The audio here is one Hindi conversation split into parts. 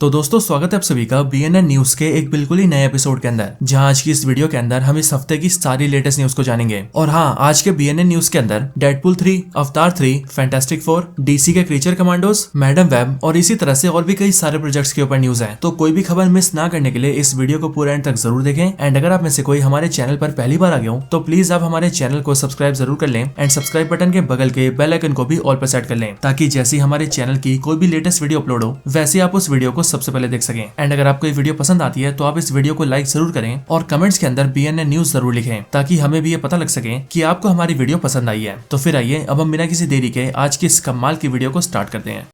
तो दोस्तों स्वागत है आप सभी का BNN न्यूज के एक बिल्कुल ही नए एपिसोड के अंदर, जहां आज की इस वीडियो के अंदर हम इस हफ्ते की सारी लेटेस्ट न्यूज को जानेंगे। और हाँ, आज के BNN न्यूज के अंदर डेडपूल 3, अवतार 3, फैंटास्टिक 4, DC के क्रीचर कमांडोज, मैडम वेब और इसी तरह से और भी कई सारे प्रोजेक्ट्स के ऊपर न्यूज है। तो कोई भी खबर मिस ना करने के लिए इस वीडियो को पूरे एंड तक जरूर देखें। एंड अगर आप में से कोई हमारे चैनल पर पहली बार आ गए हो तो प्लीज आप हमारे चैनल को सब्सक्राइब जरूर कर लें एंड सब्सक्राइब बटन के बगल के बेल आइकन को भी ऑल पर सेट कर लें, ताकि जैसे हमारे चैनल की कोई भी लेटेस्ट वीडियो अपलोड हो वैसे आप उस वीडियो को सबसे पहले देख सकें। एंड अगर आपको ये वीडियो पसंद आती है तो आप इस वीडियो को लाइक जरूर करें और कमेंट्स के अंदर BNN न्यूज जरूर लिखें, ताकि हमें भी ये पता लग सके कि आपको हमारी वीडियो पसंद आई है। तो फिर आइए अब हम बिना किसी देरी के आज की इस कमाल की वीडियो को स्टार्ट करते हैं।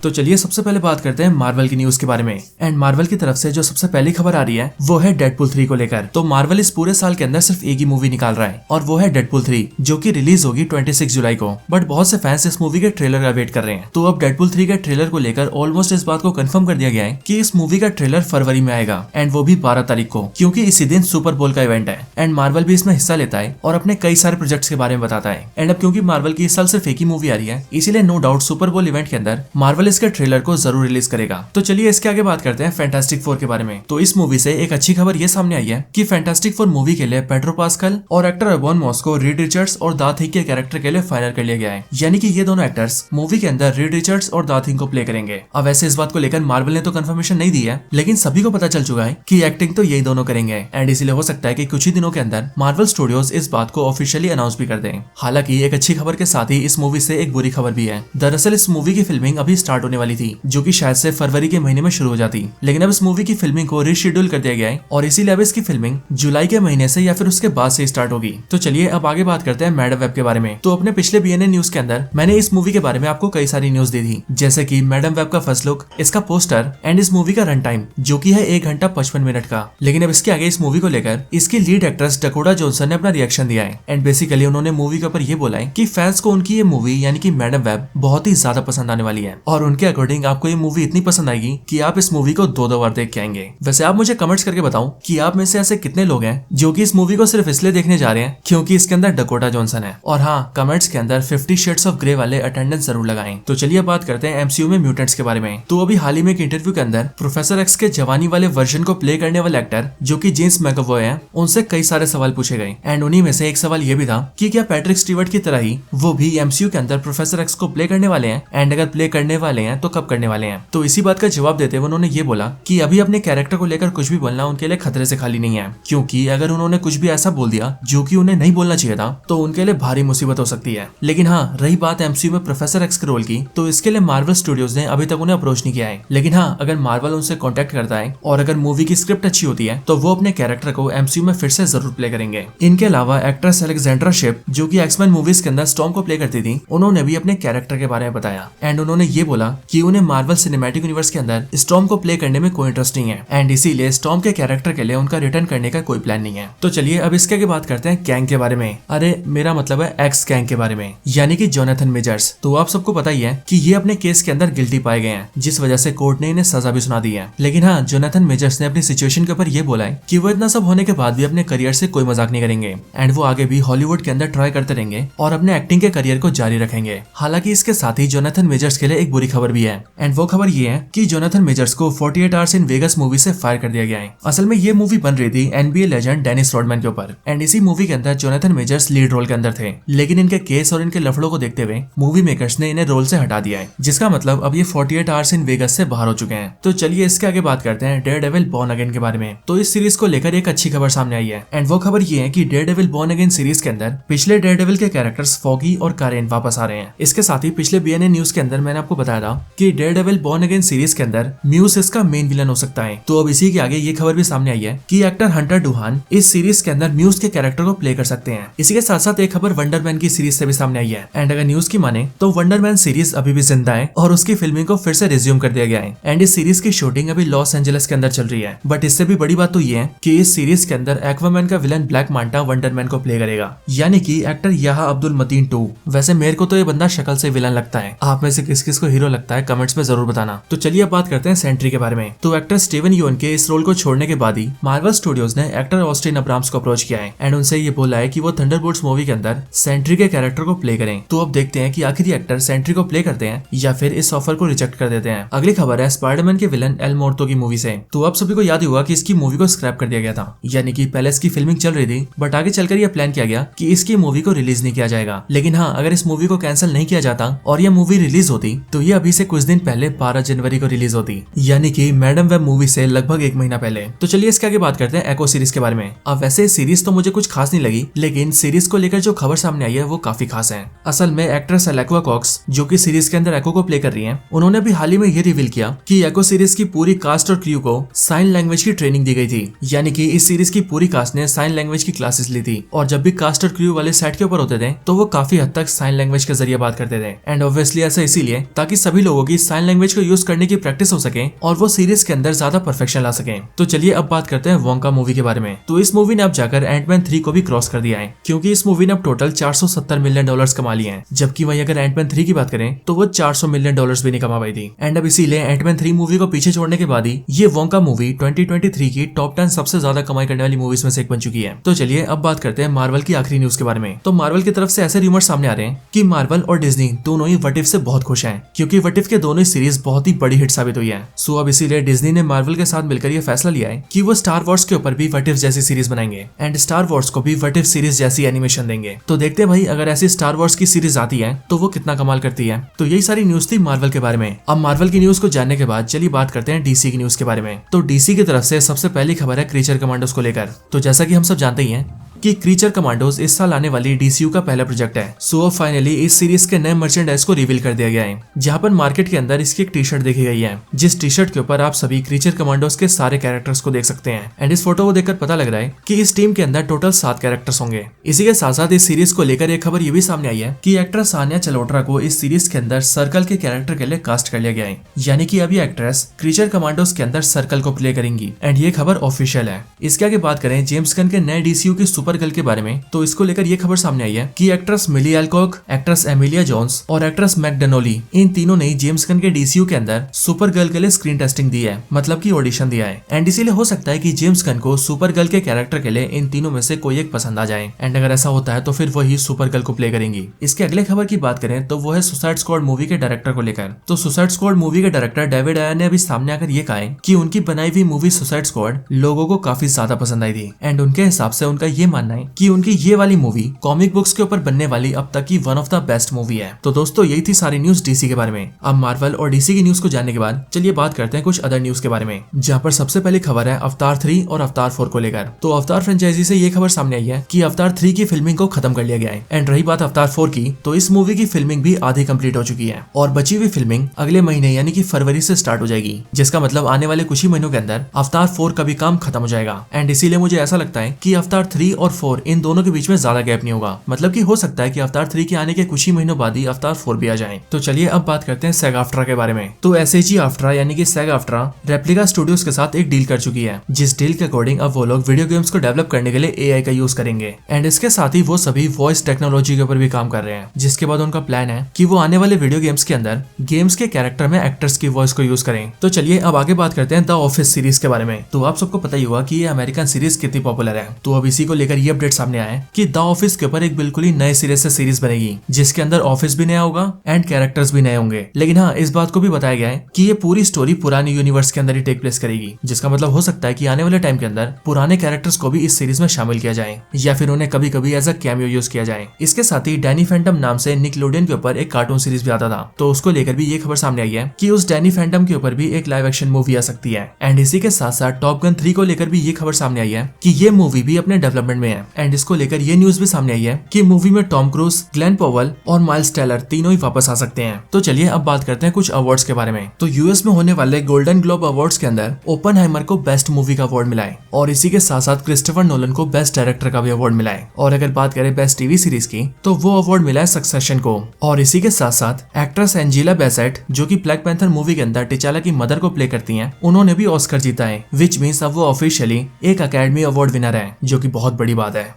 तो चलिए सबसे पहले बात करते हैं मार्वल की न्यूज के बारे में। एंड मार्वल की तरफ से जो सबसे पहली खबर आ रही है वो है डेडपूल 3 को लेकर। तो मार्वल इस पूरे साल के अंदर सिर्फ एक ही मूवी निकाल रहा है और वो है डेडपूल 3, जो कि रिलीज होगी 26 जुलाई को। बट बहुत से फैंस इस मूवी के ट्रेलर का वेट कर रहे हैं। तो अब डेडपूल 3 के ट्रेलर को लेकर ऑलमोस्ट इस बात को कंफर्म कर दिया गया है कि इस मूवी का ट्रेलर फरवरी में आएगा, एंड वो भी 12 तारीख को, क्योंकि इसी दिन सुपर बोल का इवेंट है। एंड मार्वल भी इसमें हिस्सा लेता है और अपने कई सारे प्रोजेक्ट्स के बारे में बताता है। एंड अब क्योंकि मार्वल की इस साल सिर्फ एक ही मूवी आ रही है, इसीलिए नो डाउट सुपर बोल इवेंट के अंदर मार्वल इसके ट्रेलर को जरूर रिलीज करेगा। तो चलिए इसके आगे बात करते हैं फैंटास्टिक 4 के बारे में। तो इस मूवी से एक अच्छी खबर ये सामने आई है कि फैंटास्टिक 4 मूवी के लिए पेड्रो पास्कल और एक्टर अबॉन मॉस को रीड रिचर्ड्स और द थिंग के कैरेक्टर के लिए फाइनल कर लिया गया है। यानी कि ये दोनों एक्टर्स मूवी के अंदर रीड रिचर्ड्स और द थिंग को प्ले करेंगे। अब वैसे इस बात को लेकर मार्वल ने तो कंफर्मेशन नहीं दी है, लेकिन सभी को पता चल चुका है कि एक्टिंग तो यही दोनों करेंगे। एंड इसीलिए हो सकता है कि कुछ ही दिनों के अंदर मार्वल स्टूडियोज इस बात को ऑफिशियली अनाउंस भी कर दें। हालांकि एक अच्छी खबर के साथ ही इस मूवी से एक बुरी खबर भी है। दरअसल इस मूवी की फिल्मिंग अभी स्टार्ट होने वाली थी, जो कि शायद से फरवरी के महीने में शुरू हो जाती, लेकिन अब इस मूवी की फिल्मिंग को रीशेड्यूल कर दिया गया है और इसीलिए अब इसकी फिल्मिंग जुलाई के महीने से या फिर उसके बाद से स्टार्ट होगी। तो चलिए अब आगे बात करते हैं मैडम वेब के बारे में। तो अपने पिछले BNN न्यूज के अंदर मैंने इस मूवी के बारे में आपको कई सारी न्यूज दी थी, जैसे कि मैडम वेब का फर्स्ट लुक, इसका पोस्टर एंड इस मूवी का रन टाइम, जो की है 1 घंटा 55 मिनट का। लेकिन अब इसके आगे इस मूवी को लेकर इसकी लीड एक्ट्रेस डकोटा जॉनसन ने अपना रिएक्शन दिया है। एंड बेसिकली उन्होंने मूवी के ऊपर ये बोला है कि फैंस को उनकी ये मूवी यानी कि मैडम वेब बहुत ही ज्यादा पसंद आने वाली है, और उनके अकॉर्डिंग आपको ये मूवी इतनी पसंद आएगी कि आप इस मूवी को 2 बार देख के आएंगे। वैसे आप मुझे कमेंट्स करके बताओ कि आप में से ऐसे कितने लोग हैं जो कि इस मूवी को सिर्फ इसलिए देखने जा रहे हैं क्योंकि इसके अंदर डकोटा जॉनसन है। और हाँ, कमेंट्स के अंदर 50 शेड्स ऑफ ग्रे वाले अटेंडेंस जरूर लगाएं। तो चलिए बात करते हैं MCU में म्यूटेंट्स के बारे में। तो अभी हाल ही में एक इंटरव्यू के अंदर प्रोफेसर एक्स के जवानी वाले वर्जन को प्ले करने वाले एक्टर जो कि जेम्स मैकअवॉय हैं, उनसे कई सारे सवाल पूछे गए। एंड उन्हीं में से एक सवाल ये भी था कि क्या पैट्रिक स्टीवर्ट की तरह ही वो भी MCU के अंदर प्रोफेसर एक्स को प्ले करने वाले हैं, एंड अगर प्ले करने वाले हैं तो कब करने वाले हैं। तो इसी बात का जवाब देते हुए उन्होंने ये बोला कि अभी अपने कैरेक्टर को लेकर कुछ भी बोलना उनके लिए खतरे से खाली नहीं है, क्योंकि अगर उन्होंने कुछ भी ऐसा बोल दिया जो कि उन्हें नहीं बोलना चाहिए था तो उनके लिए भारी मुसीबत हो सकती है। लेकिन हाँ, रही बात MCU में प्रोफेसर एक्स के रोल की, तो इसके लिए मार्वल स्टूडियोज ने अभी तक उन्हें अप्रोच नहीं किया है। लेकिन हाँ, अगर मार्वल उनसे कॉन्टेक्ट करता है और अगर मूवी की स्क्रिप्ट अच्छी होती है तो वो अपने कैरेक्टर को MCU में फिर से जरूर प्ले करेंगे। इनके अलावा एक्ट्रेस अलेक्जेंड्रा शिप, जो कि एक्समैन मूवीज के अंदर स्टॉर्म को प्ले करती थी, उन्होंने भी अपने कैरेक्टर के बारे में बताया। एंड उन्होंने ये बोला कि उन्हें मार्वल सिनेमैटिक यूनिवर्स के अंदर स्टॉर्म को प्ले करने में कोई इंटरेस्ट नहीं है, एंड इसीलिए स्टॉर्म के कैरेक्टर के लिए उनका रिटर्न करने का कोई प्लान नहीं है। तो चलिए अब इसके आगे बात करते हैं कैंग के बारे में। अरे मेरा मतलब है एक्स कैंग के बारे में, यानी कि जोनाथन मेजर्स। तो आप सबको पता ही है कि ये अपने केस के अंदर गिल्टी पाए गए हैं, जिस वजह से कोर्ट ने इन्हें सजा भी सुना दी है। लेकिन हाँ, जोनाथन मेजर्स ने अपनी सिचुएशन के ऊपर ये बोला है कि वो इतना सब होने के बाद भी अपने करियर से कोई मजाक नहीं करेंगे, एंड वो आगे भी हॉलीवुड के अंदर ट्राई करते रहेंगे और अपने एक्टिंग के करियर को जारी रखेंगे। हालांकि इसके साथ ही जोनाथन मेजर्स के लिए एक बुरी खबर भी है, एंड वो खबर ये है कि जोनाथन मेजर्स को 48 आवर्स इन वेगस मूवी से फायर कर दिया गया है। असल में ये मूवी बन रही थी NBA लेजेंड डेनिस रॉडमैन के ऊपर, एंड इसी मूवी के अंदर जोनाथन मेजर्स लीड रोल के अंदर थे। लेकिन इनके केस और इनके लफड़ों को देखते हुए मूवी मेकर्स ने इन्हें रोल से हटा दिया है, जिसका मतलब अब ये 48 आवर्स इन वेगस से बाहर हो चुके हैं। तो चलिए इसके आगे बात करते हैं डेयरडेविल बॉर्न अगेन के बारे में। तो इस सीरीज को लेकर एक अच्छी खबर सामने आई है, एंड वो खबर ये है कि डेयरडेविल बॉर्न अगेन सीरीज के अंदर पिछले डेयरडेविल के कैरेक्टर्स फॉगी और कारेन वापस आ रहे हैं। इसके साथ ही पिछले BNN न्यूज के अंदर मैंने आपको बताया था कि डेयरडेविल बॉर्न अगेन सीरीज के अंदर म्यूज इसका मेन विलन हो सकता है। तो अब इसी के आगे ये खबर भी सामने आई है कि एक्टर हंटर डुहान इस सीरीज के अंदर म्यूज के कैरेक्टर को प्ले कर सकते हैं। इसी के साथ साथ एक खबर वंडरमैन की सीरीज से भी सामने आई है, एंड अगर न्यूज की माने तो वंडरमैन सीरीज अभी भी जिंदा है और उसकी फिल्मिंग को फिर से रिज्यूम कर दिया गया है। एंड इस सीरीज की शूटिंग अभी लॉस एंजलिस के अंदर चल रही है। बट इससे भी बड़ी बात तो ये है कि इस सीरीज के अंदर एक्वामैन एक्वामैन का villain black Manta wonder man को प्ले करेगा, यानी कि एक्टर याहा अब्दुल मतीन 2। वैसे मेरे को तो ये बंदा शक्ल से विलन लगता है, आप में से किस किस को हीरो लगता है कमेंट्स में जरूर बताना। तो चलिए अब बात करते हैं सेंट्री के बारे में। तो एक्टर स्टीवन यूएन के इस रोल को छोड़ने के बाद ही मार्वल स्टूडियोज ने एक्टर ऑस्टिन अब्राम्स को अप्रोच किया है एंड उनसे ये बोला है कि वो थंडरबोल्ट्स मूवी के अंदर सेंट्री के कैरेक्टर को प्ले करें। तो अब देखते हैं कि आखिर ये एक्टर सेंट्री को प्ले करते हैं या फिर इस ऑफर को रिजेक्ट कर देते हैं। अगली खबर है स्पाइडरमैन के विलन एल मोर्तो की मूवी से। तो आप सभी को याद होगा कि इसकी मूवी को स्क्रैप कर दिया गया था, यानी कि पहले इसकी फिल्मिंग चल रही थी बट आगे चलकर यह प्लान किया गया कि इसकी मूवी को रिलीज नहीं किया जाएगा। लेकिन हाँ, अगर इस मूवी को कैंसिल नहीं किया जाता और यह मूवी रिलीज होती तो ये अभी से कुछ दिन पहले 12 जनवरी को रिलीज होती, यानी कि मैडम वेब मूवी से लगभग 1 महीना पहले। तो चलिए इसके आगे बात करते हैं एको सीरीज के बारे में। अब वैसे सीरीज तो मुझे कुछ खास नहीं लगी, लेकिन सीरीज को लेकर जो खबर सामने आई है वो काफी खास है। असल में एक्ट्रेस एलेक्वा कॉक्स जो कि सीरीज के अंदर एको को प्ले कर रही है, उन्होंने भी हाल ही में ये रिवील किया कि एको सीरीज की पूरी कास्ट और क्रू को साइन लैंग्वेज की ट्रेनिंग दी गई थी, यानी कि इस सीरीज की पूरी कास्ट ने साइन लैंग्वेज की क्लासेस ली थी और जब भी कास्ट और क्रू वाले सेट के ऊपर होते थे तो वो काफी हद तक साइन लैंग्वेज के जरिए बात करते थे। एंड ऑब्वियसली ऐसा इसीलिए ताकि सभी लोगों की साइन लैंग्वेज को यूज करने की प्रैक्टिस हो सके और वो सीरीज के अंदर ज्यादा परफेक्शन ला सके। तो चलिए अब बात करते हैं वोंका मूवी के बारे में। तो इस मूवी ने अब जाकर एंटमैन 3 को भी क्रॉस कर दिया है, क्योंकि इस मूवी ने अब टोटल $470 मिलियन कमा लिए हैं, जबकि वहीं अगर एंटमैन 3 की बात करें तो वो $400 मिलियन भी नहीं कमा पाई थी। एंड अब इसीलिए एंटमैन 3 मूवी को पीछे छोड़ने के बाद ही ये वोंका मूवी 2023 की टॉप 10 सबसे ज्यादा कमाई करने वाली मूवीज में से एक बन चुकी है। तो चलिए अब बात करते हैं मार्वल की आखिरी न्यूज के बारे में। तो मार्वल की तरफ से ऐसे रूमर सामने आ रहे हैं कि मार्वल और डिज्नी दोनों ही व्हाट इफ से बहुत खुश हैं, क्योंकि व्हाट इफ के दोनों ही सीरीज बहुत ही बड़ी हिट साबित हुई है। सो अब इसीलिए डिज्नी ने मार्वल के साथ मिलकर ये फैसला लिया है कि वो स्टार वॉर्स के ऊपर भी व्हाट इफ जैसी सीरीज बनाएंगे एंड स्टार वॉर्स को भी व्हाट इफ सीरीज जैसी एनिमेशन देंगे। तो देखते हैं भाई, अगर ऐसी स्टार वॉर्स की सीरीज आती है तो वो कितना कमाल करती है। तो यही सारी न्यूज थी मार्वल के बारे में। अब मार्वल की न्यूज को जानने के बाद चलिए बात करते हैं डीसी की न्यूज के बारे में। तो डीसी की तरफ से सबसे पहली खबर है क्रीचर कमांडोज को लेकर। तो जैसा कि हम सब जानते ही हैं कि क्रीचर कमांडोज इस साल आने वाली डीसीयू का पहला प्रोजेक्ट है। सो फाइनली इस सीरीज के नए मर्चेंडाइज को रिवील कर दिया गया है, जहां पर मार्केट के अंदर इसकी एक टी शर्ट देखी गई है, जिस टी शर्ट के ऊपर आप सभी क्रीचर कमांडोज के सारे कैरेक्टर्स को देख सकते हैं। एंड इस फोटो को देखकर पता लग रहा है कि इस टीम के अंदर टोटल 7 कैरेक्टर्स होंगे। इसी के साथ साथ इस सीरीज को लेकर एक खबर ये भी सामने आई है कि एक्ट्रेस सानिया चलोट्रा को इस सीरीज के अंदर सर्कल के कैरेक्टर के लिए कास्ट कर लिया गया है, यानी कि अभी एक्ट्रेस क्रीचर कमांडोज के अंदर सर्कल को प्ले करेंगी। एंड ये खबर ऑफिशियल है। इसके आगे बात करें जेम्स गन के नए डीसीयू की सुपर गर्ल के बारे में, तो इसको लेकर ये खबर सामने आई है कि एक्ट्रेस मिली एल्कॉक, एक्ट्रेस एमिलिया जोन्स और एक्ट्रेस मैकडोनोली, इन तीनों ने जेम्स गन के डीसीयू के अंदर सुपर गर्ल के लिए स्क्रीन टेस्टिंग दी है, मतलब कि ऑडिशन दिया है। एंड इसीलिए हो सकता है कि जेम्स गन को सुपर गर्ल के कैरेक्टर के लिए इन तीनों में से कोई एक पसंद आ जाए। एंड अगर ऐसा होता है तो फिर वही सुपर गर्ल को प्ले करेंगी। इसके अगले खबर की बात करें तो वो है सुसाइड स्क्वाड मूवी के डायरेक्टर को लेकर। तो सुसाइड स्क्वाड मूवी के डायरेक्टर डेविड आयर ने अभी सामने आकर ये कहा है कि उनकी बनाई हुई मूवी सुसाइड स्क्वाड लोगों को काफी ज्यादा पसंद आई थी। एंड उनके हिसाब से उनका ये मानना है कि उनकी ये वाली मूवी कॉमिक बुक्स के ऊपर बनने वाली अब तक की one of the best movie है। तो दोस्तों यही थी सारी न्यूज डीसी के बारे में। अब मार्वल और डीसी की न्यूज को जानने के बाद चलिए बात करते हैं कुछ अदर न्यूज के बारे में, जहां पर सबसे पहली खबर है अवतार 3 और अवतार 4 को लेकर। तो अवतार फ्रेंचाइजी से ये खबर सामने आई है कि अवतार 3 की फिल्मिंग को खत्म कर लिया गया है। एंड रही बात अवतार 4 की, तो इस मूवी की फिल्मिंग भी आधी कंप्लीट हो चुकी है और बची हुई फिल्मिंग अगले महीने यानी कि फरवरी से स्टार्ट हो जाएगी, जिसका मतलब आने वाले कुछ ही महीनों के अंदर अवतार 4 का भी काम खत्म हो जाएगा। एंड इसीलिए मुझे ऐसा लगता है कि अवतार 3 और 4 इन दोनों के बीच में ज्यादा गैप नहीं होगा, मतलब कि हो सकता है कि अवतार 3 के आने के कुछ ही महीनों बाद ही अवतार 4 भी आ जाए। तो चलिए अब बात करते हैं सैग आफ्ट्रा के बारे में। तो एसएजी आफ्ट्रा यानी कि सैग आफ्ट्रा रेप्लिका स्टूडियोज के साथ एक डील कर चुकी है, जिस डील के अकॉर्डिंग अब वो लोग वीडियो गेम्स को डेवलप करने के लिए एआई का यूज करेंगे। एंड इसके साथ ही वो सभी वॉइस टेक्नोलॉजी के ऊपर भी काम कर रहे हैं, जिसके बाद उनका प्लान है कि वो आने वाले वीडियो गेम्स के अंदर गेम्स के कैरेक्टर में एक्टर्स की वॉइस को यूज करें। तो चलिए अब आगे बात करते हैं द ऑफिस सीरीज के बारे में। तो आप सबको पता ही होगा कि ये अमेरिकन सीरीज कितनी पॉपुलर है। तो अब इसी को लेकर ये अपडेट सामने आया है कि द ऑफिस के ऊपर एक बिल्कुल ही नए सिरे से सीरीज बनेगी, जिसके अंदर ऑफिस भी नया होगा एंड कैरेक्टर्स भी नए होंगे। लेकिन हाँ, इस बात को भी बताया गया है कि ये पूरी स्टोरी पुरानी यूनिवर्स के अंदर ही टेक प्लेस करेगी, जिसका मतलब हो सकता है कि आने वाले टाइम के अंदर पुराने कैरेक्टर्स को भी इस सीरीज में शामिल किया जाए या फिर उन्हें कभी कभी एज अ कैमियो यूज किया जाए। इसके साथ ही डैनी फैंटम नाम से निकलोडियन के ऊपर एक कार्टून सीरीज भी आता था, तो उसको लेकर भी ये खबर सामने आई है कि उस डैनी फैंटम के ऊपर भी एक लाइव एक्शन मूवी आ सकती है। एंड इसी के साथ साथ टॉप गन 3 को लेकर भी ये खबर सामने आई है कि ये मूवी भी अपने डेवलपमेंट में है एंड इसको लेकर ये न्यूज भी सामने आई है कि मूवी में टॉम क्रूज, ग्लेन पॉवेल और माइल्स टेलर तीनों ही वापस आ सकते हैं। तो चलिए अब बात करते हैं कुछ अवार्ड्स के बारे में। तो यूएस में होने वाले गोल्डन ग्लोब अवार्ड्स के अंदर ओपनहाइमर को बेस्ट मूवी का अवार्ड मिला है और इसी के साथ साथ क्रिस्टोफर नोलन को बेस्ट डायरेक्टर का भी अवार्ड मिला है। और अगर बात करें बेस्ट टीवी सीरीज की तो वो अवार्ड मिला है सक्सेशन को। और इसी के साथ साथ एक्ट्रेस एंजेला बेसेट जो कि ब्लैक पैंथर मूवी के अंदर टिचाला की मदर को प्ले करती हैं, उन्होंने भी ऑस्कर जीता है, विच मीन्स अब वो ऑफिशियली एक अकेडमी अवार्ड विनर है, जो कि बहुत बड़ी बात है।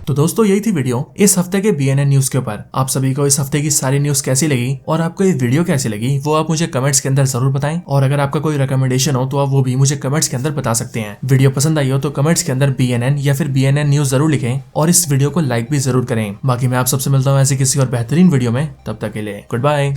तो दोस्तों यही थी वीडियो इस हफ्ते के BNN न्यूज के ऊपर। आप सभी को इस हफ्ते की सारी न्यूज कैसी लगी और आपको ये वीडियो कैसी लगी वो आप मुझे कमेंट्स के अंदर जरूर बताएं। और अगर आपका कोई रिकमेंडेशन हो तो आप वो भी मुझे कमेंट्स के अंदर बता सकते हैं। वीडियो पसंद आई हो तो कमेंट्स के अंदर BNN या फिर BNN न्यूज जरूर लिखें और इस वीडियो को लाइक भी जरूर करें। बाकी मैं आप सबसे मिलता हूँ ऐसे किसी और बेहतरीन वीडियो में, तब तक के लिए गुड बाय।